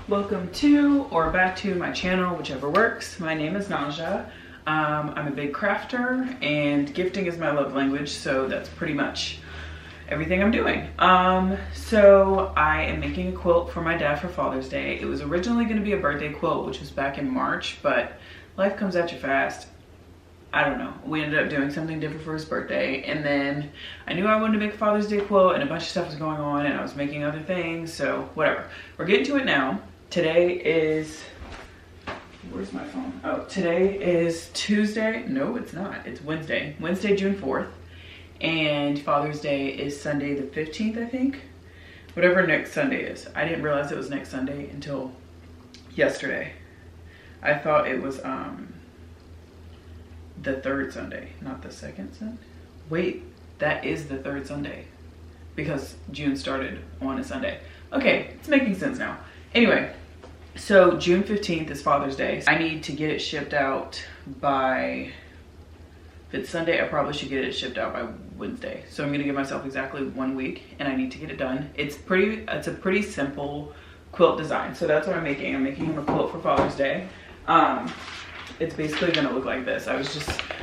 Welcome to or back to my channel, whichever works. My name is Naja. I'm a big crafter and gifting is my love language, so that's pretty much everything I'm doing. So I am making a quilt for my dad for Father's Day. It was originally going to be a birthday quilt, which was back in March, but life comes at you fast. I don't know. We ended up doing something different for his birthday, and then I knew I wanted to make a Father's Day quilt, and a bunch of stuff was going on, and I was making other things, so whatever. We're getting to it now. Today is, where's my phone? Oh, today is Tuesday. No, it's not. It's Wednesday. Wednesday, June 4th, and Father's Day is Sunday the 15th, I think. Whatever next Sunday is. I didn't realize it was next Sunday until yesterday. I thought it was, the third Sunday, not the second Sunday. Wait, that is the third Sunday because June started on a Sunday. Okay, it's making sense now. Anyway, so June 15th is Father's Day. I need to get it shipped out by, if it's Sunday, I probably should get it shipped out by Wednesday. So I'm gonna give myself exactly 1 week and I need to get it done. It's a pretty simple quilt design. So that's what I'm making. I'm making him a quilt for Father's Day. It's basically gonna look like this. I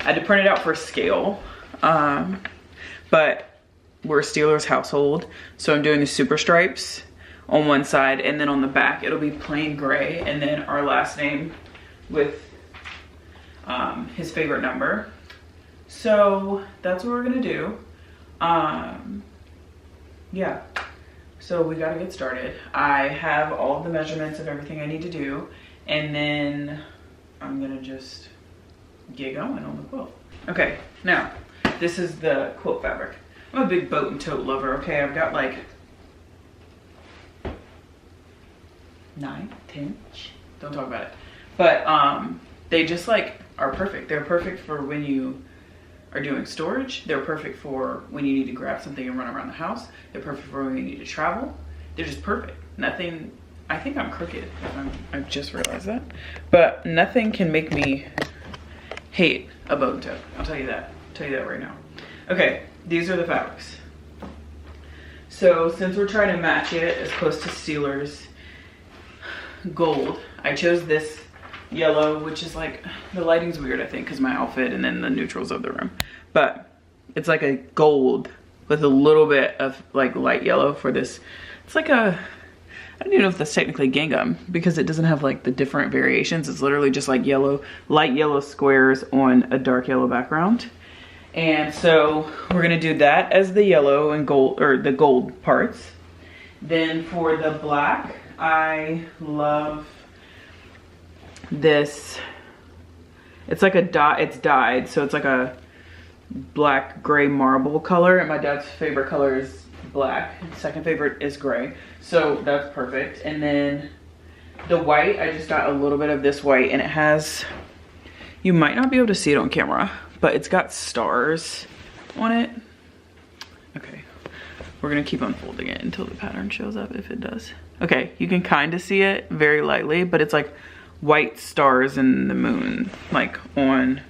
had to print it out for scale, but we're a Steelers household, so I'm doing the super stripes on one side, and then on the back it'll be plain gray, and then our last name with his favorite number. So that's what we're gonna do. Yeah, so we gotta get started. I have all of the measurements of everything I need to do, and then I'm gonna just get going on the quilt. Okay, now, this is the quilt fabric. I'm a big boat and tote lover, okay? I've got like 9, 10, don't talk about it. But they just like are perfect. They're perfect for when you are doing storage. They're perfect for when you need to grab something and run around the house. They're perfect for when you need to travel. They're just perfect. Nothing, I think I'm crooked. I've just realized that. But nothing can make me hate a boat and tote. I'll tell you that. I'll tell you that right now. Okay, these are the fabrics. So since we're trying to match it as close to Steelers gold, I chose this yellow, which is like, the lighting's weird, I think, because my outfit and then the neutrals of the room. But it's like a gold with a little bit of like light yellow for this. It's like a, I don't even know if that's technically gingham because it doesn't have like the different variations. It's literally just like yellow, light yellow squares on a dark yellow background. And so we're gonna do that as the yellow and gold, or the gold parts. Then for the black, I love this. It's like a dye, it's dyed, so it's like a black gray marble color, and my dad's favorite color is black. Second favorite is gray, so that's perfect. And then the white, I just got a little bit of this white, and it has, you might not be able to see it on camera, but it's got stars on it. Okay, we're gonna keep unfolding it until the pattern shows up, if it does. Okay, you can kind of see it very lightly, but it's like white stars in the moon, like on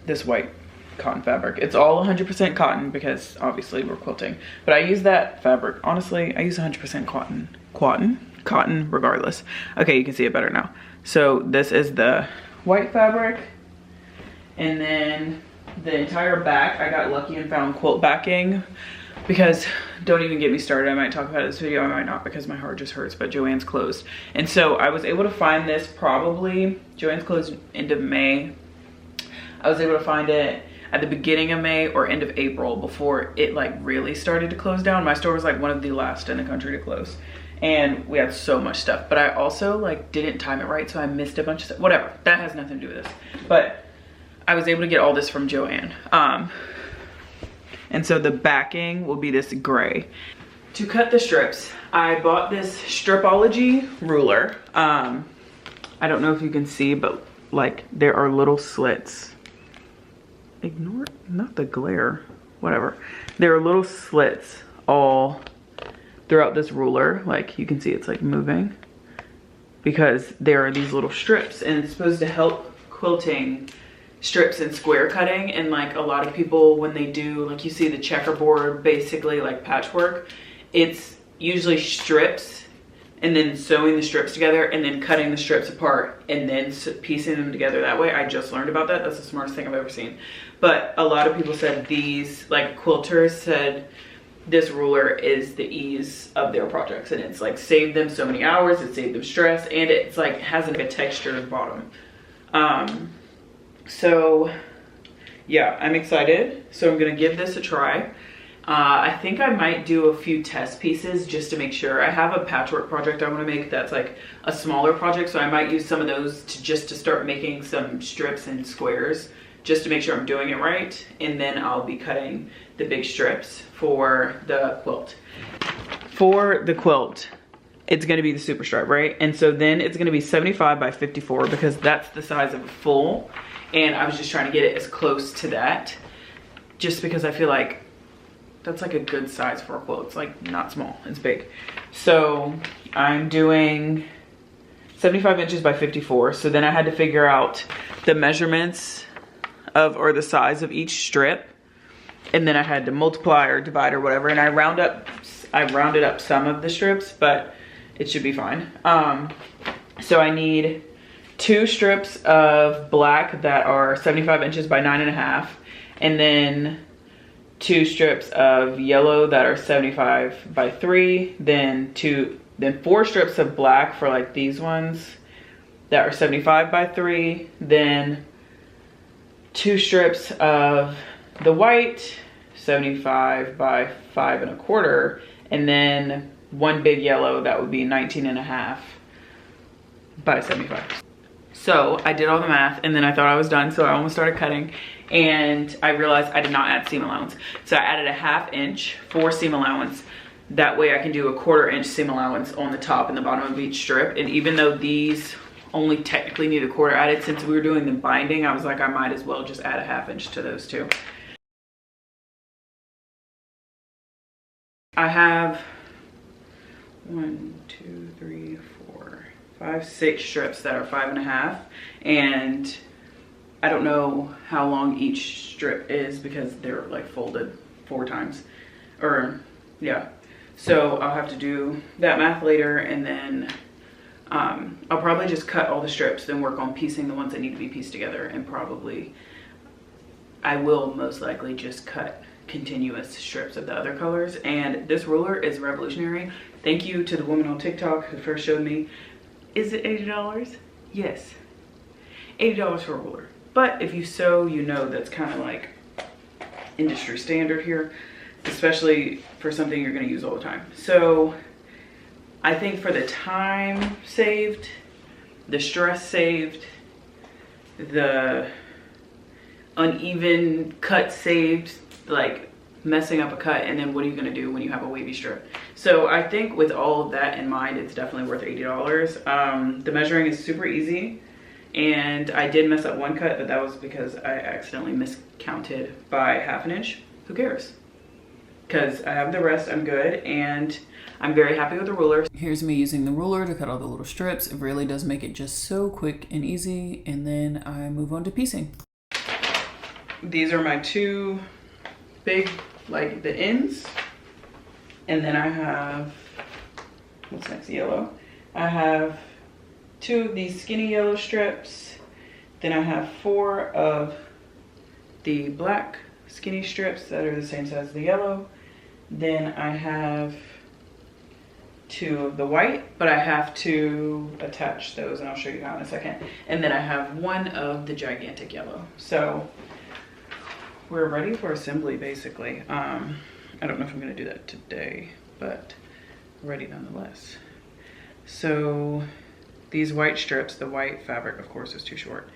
this white cotton fabric. It's all 100% cotton because obviously we're quilting, but I use that fabric. Honestly, I use 100% cotton regardless. Okay, you can see it better now. So this is the white fabric, and then the entire back, I got lucky and found quilt backing because, don't even get me started, I might talk about it in this video, I might not because my heart just hurts, but Joann's closed. And so I was able to find this probably, Joann's closed end of May. I was able to find it at the beginning of May or end of April before it like really started to close down. My store was like one of the last in the country to close. And we had so much stuff, but I also like didn't time it right, so I missed a bunch of stuff. Whatever, that has nothing to do with this. But I was able to get all this from Joann. And so the backing will be this gray. To cut the strips, I bought this Stripology Ruler. I don't know if you can see, but like there are little slits. Ignore, not the glare, whatever. There are little slits all throughout this ruler. Like you can see it's like moving because there are these little strips, and it's supposed to help quilting strips and square cutting. And like a lot of people, when they do, like you see the checkerboard, basically like patchwork, it's usually strips and then sewing the strips together and then cutting the strips apart and then piecing them together that way. I just learned about that. That's the smartest thing I've ever seen. But a lot of people said these, like quilters said, this ruler is the ease of their projects, and it's like saved them so many hours, it saved them stress, and it's like has like a textured bottom. So yeah, I'm excited. So I'm gonna give this a try. I think I might do a few test pieces just to make sure. I have a patchwork project I want to make that's like a smaller project, so I might use some of those to start making some strips and squares just to make sure I'm doing it right, and then I'll be cutting the big strips for the quilt. For the quilt, it's going to be the super stripe, right? And so then it's going to be 75 by 54 because that's the size of a full, and I was just trying to get it as close to that just because I feel like that's like a good size for a quilt. It's like not small, it's big. So I'm doing 75 inches by 54. So then I had to figure out the measurements of, or the size of each strip. And then I had to multiply or divide or whatever. And I rounded up some of the strips, but it should be fine. So I need 2 strips of black that are 75 inches by 9.5. And then 2 strips of yellow that are 75 by 3, then 4 strips of black for like these ones that are 75 by 3, then 2 strips of the white 75 by 5.25, and then 1 big yellow that would be 19.5 by 75. So I did all the math and then I thought I was done, so I almost started cutting, and I realized I did not add seam allowance. So I added a 1/2 inch for seam allowance. That way I can do a 1/4 inch seam allowance on the top and the bottom of each strip. And even though these only technically need a 1/4 added, since we were doing the binding, I was like, I might as well just add a 1/2 inch to those two. I have 1, 2, 3, 4, 5, 6 strips that are 5.5, and I don't know how long each strip is because they're like folded 4 times, or yeah. So I'll have to do that math later, and then I'll probably just cut all the strips, then work on piecing the ones that need to be pieced together, and probably I will most likely just cut continuous strips of the other colors. And this ruler is revolutionary. Thank you to the woman on TikTok who first showed me. Is it $80? Yes, $80 for a ruler. But if you sew, you know that's kind of like industry standard here, especially for something you're going to use all the time. So I think for the time saved, the stress saved, the uneven cut saved, like messing up a cut, and then what are you going to do when you have a wavy strip? So I think with all of that in mind, it's definitely worth $80. The measuring is super easy, and I did mess up one cut, but that was because I accidentally miscounted by 1/2 inch. Who cares? Because I have the rest, I'm good, and I'm very happy with the ruler. Here's me using the ruler to cut all the little strips. It really does make it just so quick and easy, and then I move on to piecing. These are my 2 big, like the ends, and then I have, what's next, yellow. I have 2 of these skinny yellow strips, then I have 4 of the black skinny strips that are the same size as the yellow, then I have 2 of the white, but I have to attach those, and I'll show you how in a second, and then I have 1 of the gigantic yellow. So we're ready for assembly, basically. I don't know if I'm gonna do that today, but ready nonetheless. So these white strips, the white fabric, of course, is too short.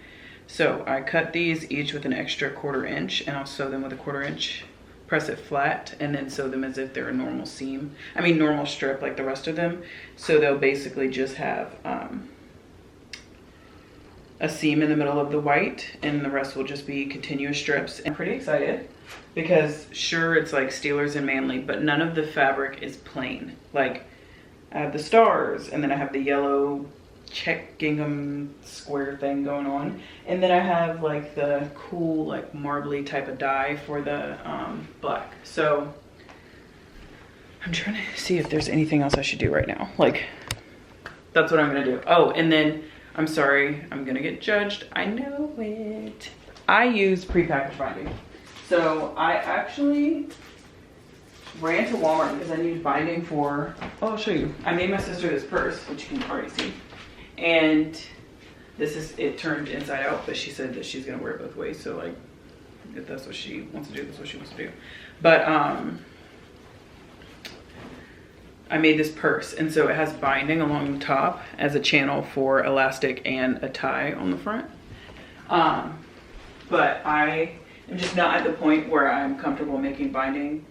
So I cut these each with an extra 1/4 inch, and I'll sew them with a 1/4 inch, press it flat, and then sew them as if they're a normal seam. I mean, normal strip like the rest of them. So they'll basically just have a seam in the middle of the white, and the rest will just be continuous strips. And I'm pretty excited because sure, it's like Steelers and Manly, but none of the fabric is plain. Like I have the stars, and then I have the yellow check gingham square thing going on, and then I have like the cool like marbly type of dye for the black. So I'm trying to see if there's anything else I should do right now. Like that's what I'm gonna do. Oh, and then, I'm sorry, I'm gonna get judged. I know it. I use prepackaged binding. So I actually ran to Walmart because I needed binding for, oh, I'll show you. I made my sister this purse, which you can already see. And this is, it turned inside out, but she said that she's gonna wear it both ways. So like, if that's what she wants to do, that's what she wants to do. But I made this purse, and so it has binding along the top as a channel for elastic and a tie on the front. But I am just not at the point where I'm comfortable making binding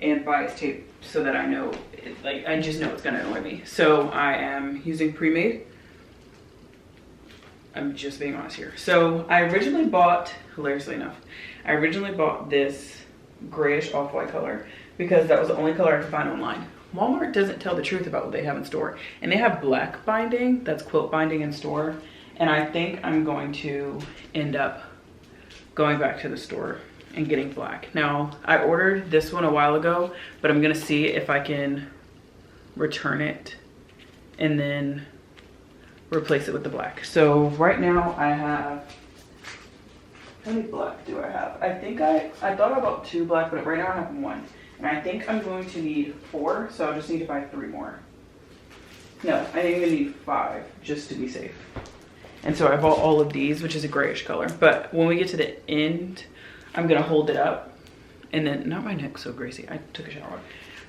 and bias tape so that I know, like, I just know it's gonna annoy me. So I am using pre-made. I'm just being honest here. So I originally bought, hilariously enough, I originally bought this grayish off-white color because that was the only color I could find online. Walmart doesn't tell the truth about what they have in store. And they have black binding, that's quilt binding in store. And I think I'm going to end up going back to the store and getting black. Now, I ordered this one a while ago, but I'm gonna see if I can return it and then replace it with the black. So right now I have, how many black do I have? I think I thought about 2 black, but right now I have 1. And I think I'm going to need 4, so I'll just need to buy 3 more. No, I think I'm gonna need 5 just to be safe. And so I bought all of these, which is a grayish color. But when we get to the end, I'm gonna hold it up. And then, not my neck so Gracie, I took a shower.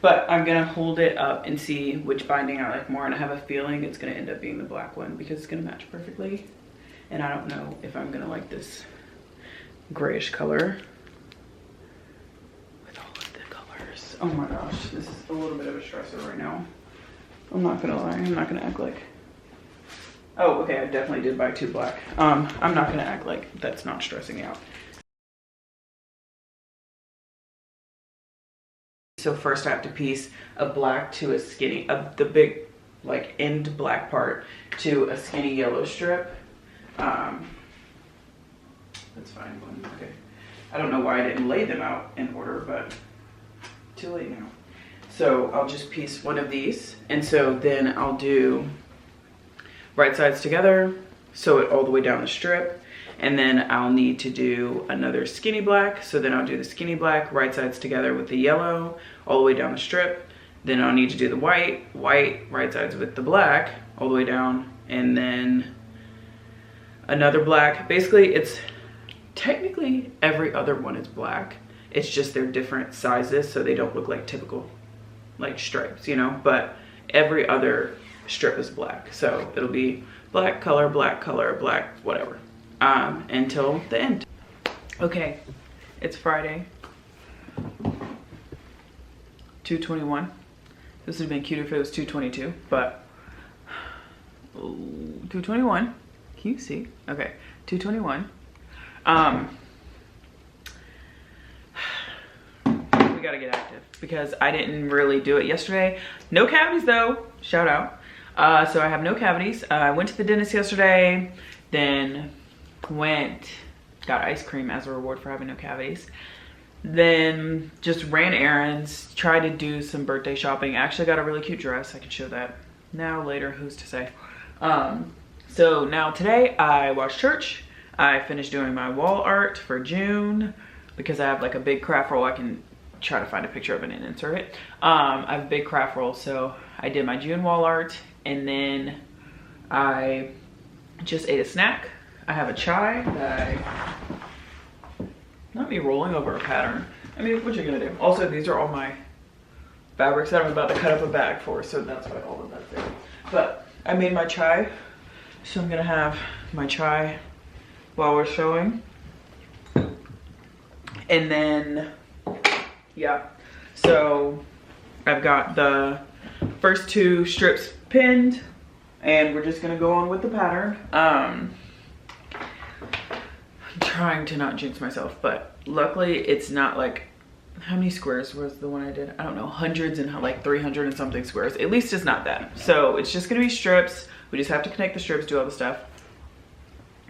But I'm gonna hold it up and see which binding I like more. And I have a feeling it's gonna end up being the black one because it's gonna match perfectly. And I don't know if I'm gonna like this grayish color with all of the colors. Oh my gosh, this is a little bit of a stressor right now. I'm not gonna lie, I'm not gonna act like, oh, okay, I definitely did buy 2 black. I'm not gonna act like that's not stressing me out. So first I have to piece a black to a skinny, the big like end black part to a skinny yellow strip. That's fine, okay. I don't know why I didn't lay them out in order, but too late now. So I'll just piece one of these. And so then I'll do right sides together, sew it all the way down the strip. And then I'll need to do another skinny black. So then I'll do the skinny black, right sides together with the yellow, all the way down the strip. Then I'll need to do the white, right sides with the black, all the way down. And then another black. Basically, it's technically every other one is black. It's just they're different sizes, so they don't look like typical like stripes, you know? But every other strip is black. So it'll be black color, black, whatever. Until the end. Okay, it's Friday. 2:21. This would have been cuter if it was 2:22, but 2:21. Can you see? Okay, 2:21. We gotta get active because I didn't really do it yesterday. No cavities though, shout out. So I have no cavities. I went to the dentist yesterday, then got ice cream as a reward for having no cavities. Then just ran errands, tried to do some birthday shopping. Actually got a really cute dress. I can show that now, later, who's to say. So now today I watched church. I finished doing my wall art for June because I have like a big craft roll. I can try to find a picture of it and insert it. I have a big craft roll, so I did my June wall art, and then I just ate a snack. I have a chai that not me rolling over a pattern. I mean, what you gonna do? Also, these are all my fabrics that I'm about to cut up a bag for, so that's why all of that's there. But I made my chai, so I'm gonna have my chai while we're showing. And then, yeah, so I've got the first 2 strips pinned, and we're just gonna go on with the pattern. I'm trying to not jinx myself, but luckily it's not like, how many squares was the one I did? I don't know, hundreds and like 300 and something squares. At least it's not that. So it's just gonna be strips. We just have to connect the strips, do all the stuff.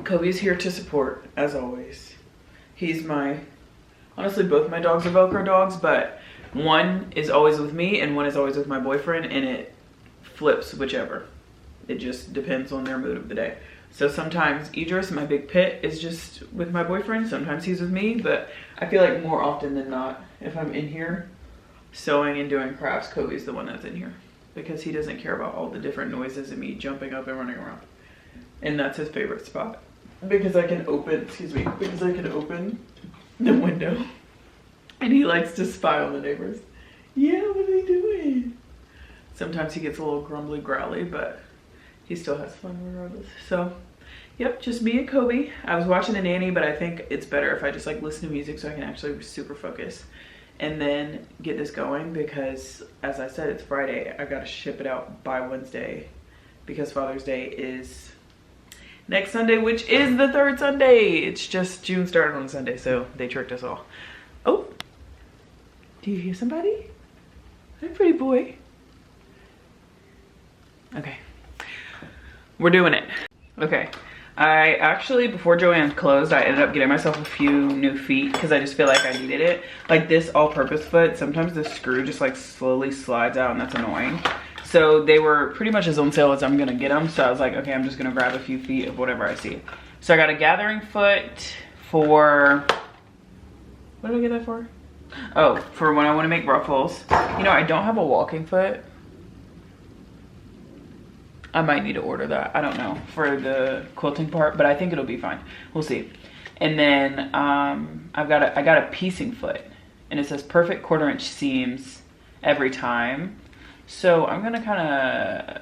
Kobe's here to support, as always. He's honestly, both my dogs are Velcro dogs, but one is always with me and one is always with my boyfriend, and it flips whichever. It just depends on their mood of the day. So sometimes Idris, my big pit, is just with my boyfriend. Sometimes he's with me, but I feel like more often than not, if I'm in here sewing and doing crafts, Kobe's the one that's in here because he doesn't care about all the different noises and me jumping up and running around. And that's his favorite spot because I can open, because I can open the window and he likes to spy on the neighbors. Yeah, what are they doing? Sometimes he gets a little grumbly growly, but he still has fun regardless. So, yep, just me and Kobe. I was watching a nanny, but I think it's better if I just like listen to music so I can actually super focus and then get this going because as I said, it's Friday. I gotta ship it out by Wednesday because Father's Day is next Sunday, which is the third Sunday. It's just June started on Sunday, so they tricked us all. Oh, do you hear somebody? Hi, pretty boy. Okay. We're doing it. Okay, I actually, before Joanne closed, I ended up getting myself a few new feet because I just feel like I needed it. Like this all-purpose foot, sometimes the screw just like slowly slides out and that's annoying. So they were pretty much as on sale as I'm gonna get them. So I was like, okay, I'm just gonna grab a few feet of whatever I see. So I got a gathering foot for, what did I get that for? Oh, for when I wanna make ruffles. You know, I don't have a walking foot. I might need to order that. I don't know for the quilting part, but I think it'll be fine. We'll see. And then I got a piecing foot, and it says perfect 1/4 inch seams every time. So I'm gonna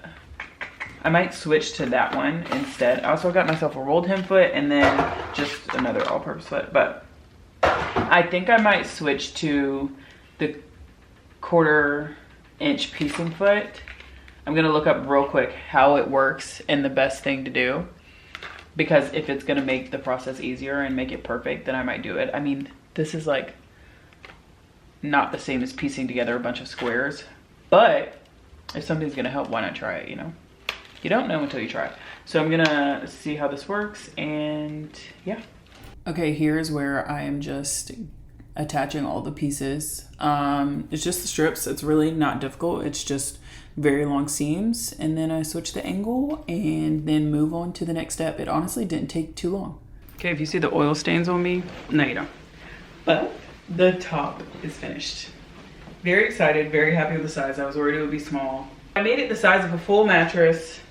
I might switch to that one instead. I also got myself a rolled hem foot and then just another all-purpose foot. But I think I might switch to the 1/4 inch piecing foot. I'm gonna look up real quick how it works and the best thing to do, because if it's gonna make the process easier and make it perfect, then I might do it. I mean, this is like not the same as piecing together a bunch of squares, but if something's gonna help, why not try it, you know? You don't know until you try it. So I'm gonna see how this works and yeah. Okay, here's where I am just attaching all the pieces. It's just the strips. It's really not difficult. It's just very long seams, and then I switch the angle and then move on to the next step. It honestly didn't take too long. Okay, if you see the oil stains on me, no you don't. But the top is finished. Very excited, very happy with the size. I was worried it would be small. I made it the size of a full mattress.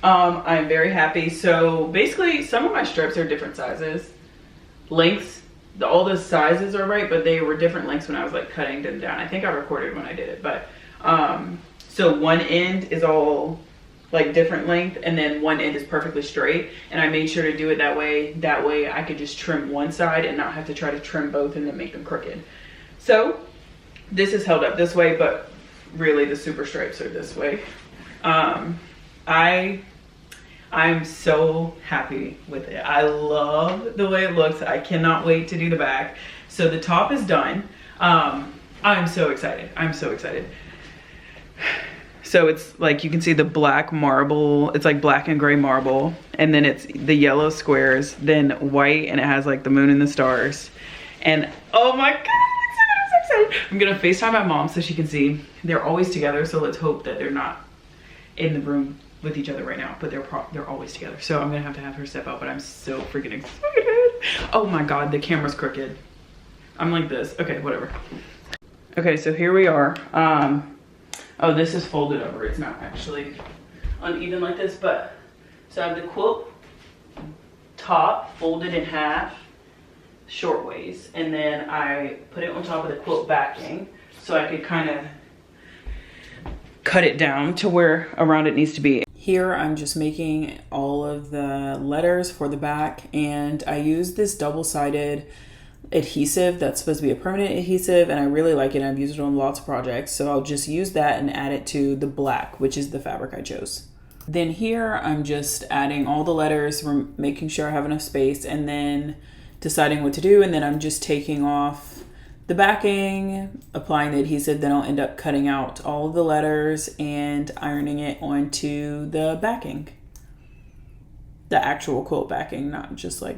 I'm very happy. So basically some of my strips are different sizes. Lengths, all the sizes are right, but they were different lengths when I was like cutting them down. I think I recorded when I did it, but so one end is all like different length and then one end is perfectly straight, and I made sure to do it that way I could just trim one side and not have to try to trim both and then make them crooked. So this is held up this way, but really the super stripes are this way. I'm so happy with it. I love the way it looks. I cannot wait to do the back. So the top is done. I'm so excited. I'm so excited. So it's like, you can see the black marble. It's like black and gray marble. And then it's the yellow squares, then white, and it has like the moon and the stars. And oh my God, I'm so excited. I'm gonna FaceTime my mom so she can see. They're always together, so let's hope that they're not in the room with each other right now, but they're always together. So I'm gonna have to have her step out, but I'm so freaking excited. Oh my God, the camera's crooked. I'm like this. Okay, whatever. Okay, so here we are. Oh, this is folded over. It's not actually uneven like this, but so I have the quilt top folded in half, short ways, and then I put it on top of the quilt backing so I could kind of cut it down to where around it needs to be. Here I'm just making all of the letters for the back, and I use this double-sided adhesive that's supposed to be a permanent adhesive, and I really like it. I've used it on lots of projects, so I'll just use that and add it to the black, which is the fabric I chose. Then here I'm just adding all the letters, making sure I have enough space, and then deciding what to do, and then I'm just taking off the backing, applying the adhesive, then I'll end up cutting out all of the letters and ironing it onto the backing. The actual quilt backing, not just like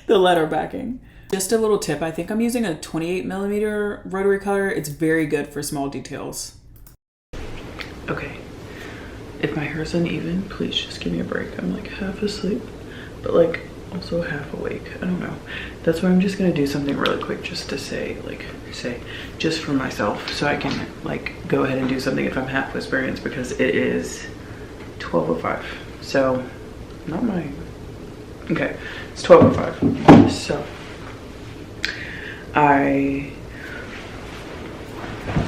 the letter backing. Just a little tip, I think I'm using a 28mm rotary cutter. It's very good for small details. Okay, If my hair's uneven, please just give me a break. I'm like half asleep, but like also half awake. I don't know. That's why I'm just gonna do something really quick just to say just for myself, so I can like go ahead and do something if I'm half whispering. It's because it is 12:05. So not my, okay, it's 12:05. So I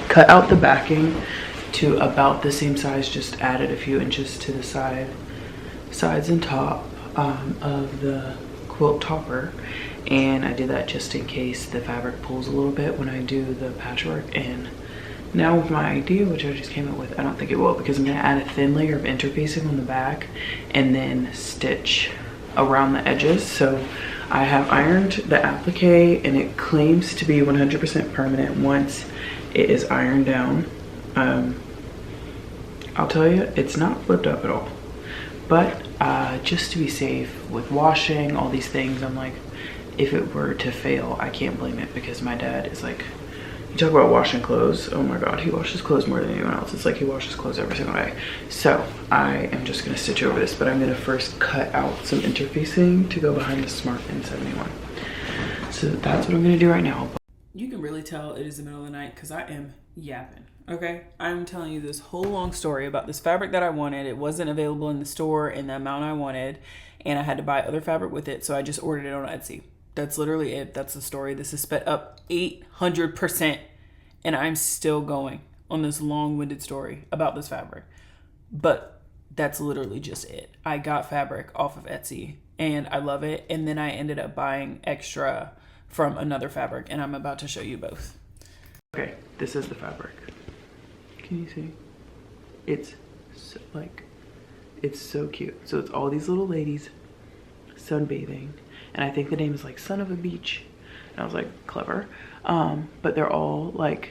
cut out the backing to about the same size, just added a few inches to the sides and top of the quilt topper, and I did that just in case the fabric pulls a little bit when I do the patchwork. And now with my idea, which I just came up with, I don't think it will, because I'm going to add a thin layer of interfacing on the back and then stitch around the edges. So I have ironed the applique, and it claims to be 100% permanent once it is ironed down. I'll tell you, it's not flipped up at all, but just to be safe with washing, all these things, I'm like, if it were to fail, I can't blame it, because my dad is like, you talk about washing clothes, oh my god, he washes clothes more than anyone else. It's like he washes clothes every single day. So I am just gonna stitch over this, but I'm gonna first cut out some interfacing to go behind the Smart N71. So that's what I'm gonna do right now. You can really tell it is the middle of the night because I am yapping, okay? I'm telling you this whole long story about this fabric that I wanted. It wasn't available in the store in the amount I wanted, and I had to buy other fabric with it, so I just ordered it on Etsy. That's literally it. That's the story. This is sped up 800%, and I'm still going on this long-winded story about this fabric. But that's literally just it. I got fabric off of Etsy, and I love it, and then I ended up buying extra from another fabric, and I'm about to show you both. Okay, this is the fabric. Can you see? It's so, like, it's so cute. So it's all these little ladies sunbathing, and I think the name is like Son of a Beach. And I was like, clever. But they're all like,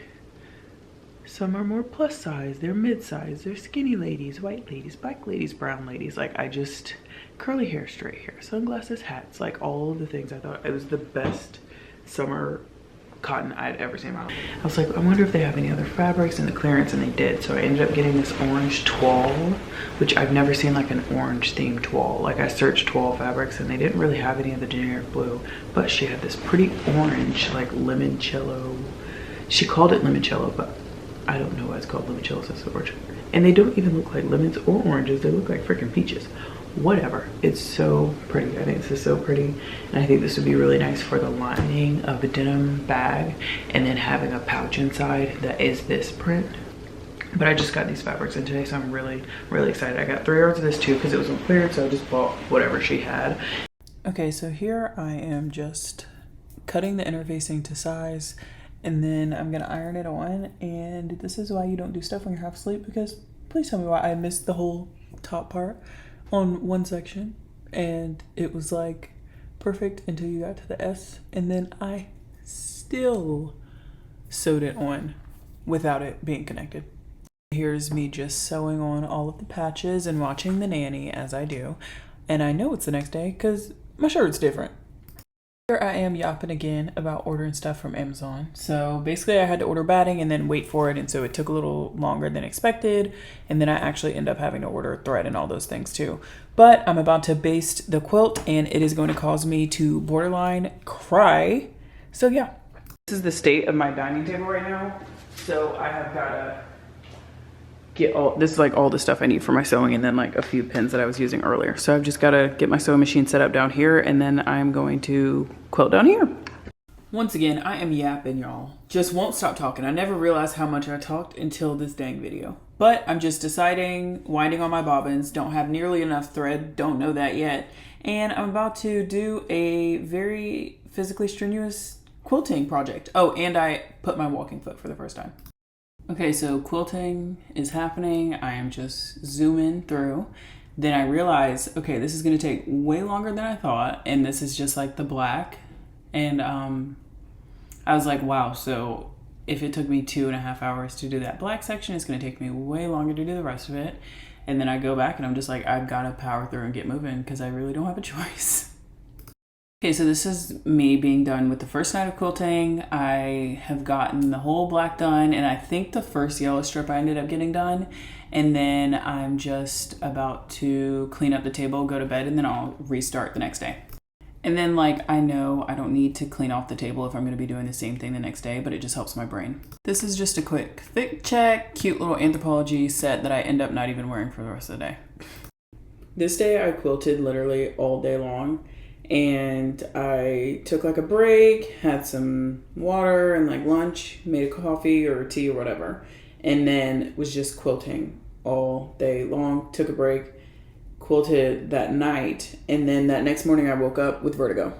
some are more plus size, they're mid-size, they're skinny ladies, white ladies, black ladies, brown ladies. Like, I just, curly hair, straight hair, sunglasses, hats, like all of the things. I thought it was the best summer cotton I'd ever seen in my life. I was like, I wonder if they have any other fabrics in the clearance, and they did. So I ended up getting this orange toile, which I've never seen like an orange themed toile. Like, I searched toile fabrics and they didn't really have any of the generic blue, but she had this pretty orange, like limoncello. She called it limoncello, but I don't know why it's called limoncello, so it's orange. And they don't even look like lemons or oranges. They look like freaking peaches. Whatever, it's so pretty. I think this is so pretty, and I think this would be really nice for the lining of a denim bag, and then having a pouch inside that is this print. But I just got these fabrics in today, so I'm really excited. I got 3 yards of this too because it was on clearance, so I just bought whatever she had. Okay, so here I am just cutting the interfacing to size, and then I'm gonna iron it on. And this is why you don't do stuff when you're half asleep, because please tell me why I missed the whole top part on one section, and it was like perfect until you got to the S, and then I still sewed it on without it being connected. Here's me just sewing on all of the patches and watching the nanny as I do, and I know it's the next day because my shirt's different. Here I am yapping again about ordering stuff from Amazon. So basically I had to order batting and then wait for it, and so it took a little longer than expected, and then I actually end up having to order thread and all those things too. But I'm about to baste the quilt, and it is going to cause me to borderline cry. So yeah. This is the state of my dining table right now. So I have gotta get all, this is like all the stuff I need for my sewing, and then like a few pins that I was using earlier. So I've just got to get my sewing machine set up down here, and then I'm going to quilt down here. Once again, I am yapping, y'all. Just won't stop talking. I never realized how much I talked until this dang video. But I'm just deciding, winding on my bobbins, don't have nearly enough thread, don't know that yet. And I'm about to do a very physically strenuous quilting project. Oh, and I put my walking foot for the first time. Okay, so quilting is happening. I am just zooming through. Then I realize, okay, this is gonna take way longer than I thought, and this is just like the black. And I was like, wow, so if it took me 2.5 hours to do that black section, it's gonna take me way longer to do the rest of it. And then I go back and I'm just like, I've gotta power through and get moving because I really don't have a choice. Okay, so this is me being done with the first night of quilting. I have gotten the whole black done, and I think the first yellow strip I ended up getting done. And then I'm just about to clean up the table, go to bed, and then I'll restart the next day. And then I know I don't need to clean off the table if I'm gonna be doing the same thing the next day, but it just helps my brain. This is just a quick fit check, cute little Anthropology set that I end up not even wearing for the rest of the day. This day I quilted literally all day long. And I took a break, had some water and lunch, made a coffee or tea or whatever, and then was just quilting all day long. Took a break, quilted that night, and then that next morning I woke up with vertigo.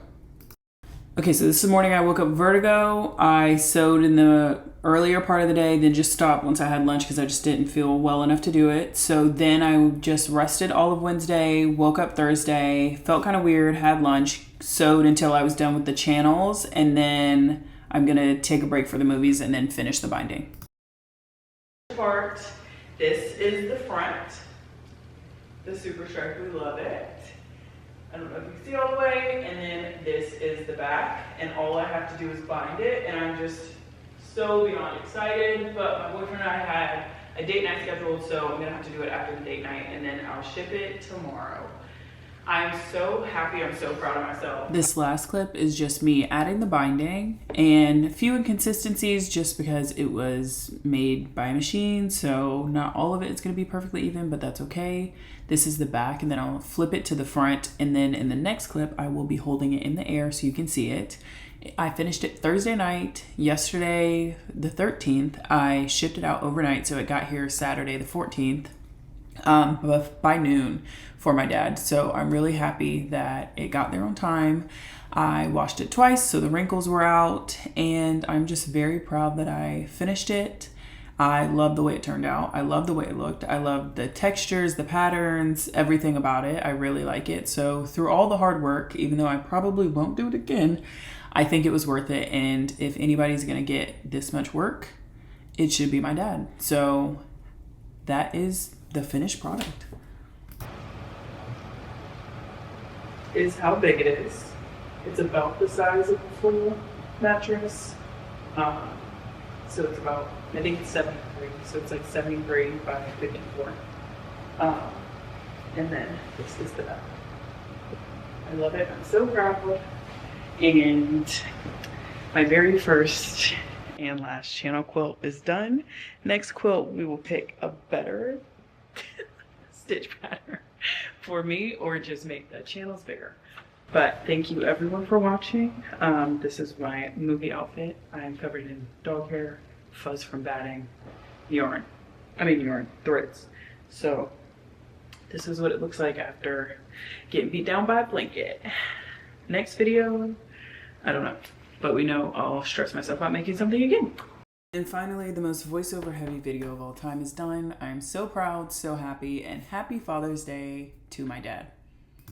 Okay, so this is the morning I woke up with vertigo. I sewed in the earlier part of the day, then just stopped once I had lunch because I just didn't feel well enough to do it. So then I just rested all of Wednesday, woke up Thursday, felt kind of weird, had lunch, sewed until I was done with the channels, and then I'm gonna take a break for the movies and then finish the binding. Part. This is the front. The super stripe, we love it. I don't know if you can see all the way, and then this is the back, and all I have to do is bind it, and I'm just so beyond excited. But my boyfriend and I had a date night scheduled, so I'm gonna have to do it after the date night, and then I'll ship it tomorrow. I'm so happy, I'm so proud of myself. This last clip is just me adding the binding and a few inconsistencies just because it was made by a machine, so not all of it is gonna be perfectly even, but that's okay. This is the back, and then I'll flip it to the front, and then in the next clip, I will be holding it in the air so you can see it. I finished it Thursday night. Yesterday, the 13th, I shipped it out overnight, so it got here Saturday, the 14th. By noon for my dad. So I'm really happy that it got there on time. I washed it twice, so the wrinkles were out, and I'm just very proud that I finished it. I love the way it turned out. I love the way it looked. I love the textures, the patterns, everything about it. I really like it. So through all the hard work, even though I probably won't do it again, I think it was worth it. And if anybody's gonna get this much work, it should be my dad. So that is the finished product. Is how big it is. It's about the size of a full mattress. So it's about, I think it's 73, so it's 73 by 54. And then this is the back. I love it, I'm so proud. And my very first and last channel quilt is done. Next quilt, we will pick a better stitch pattern for me, or just make the channels bigger. But thank you everyone for watching. This is my movie outfit. I'm covered in dog hair, fuzz from batting, threads. So this is what it looks like after getting beat down by a blanket. Next video, I don't know, but we know I'll stress myself out making something again. And finally, the most voiceover heavy video of all time is done. I'm so proud, so happy, and happy Father's Day to my dad.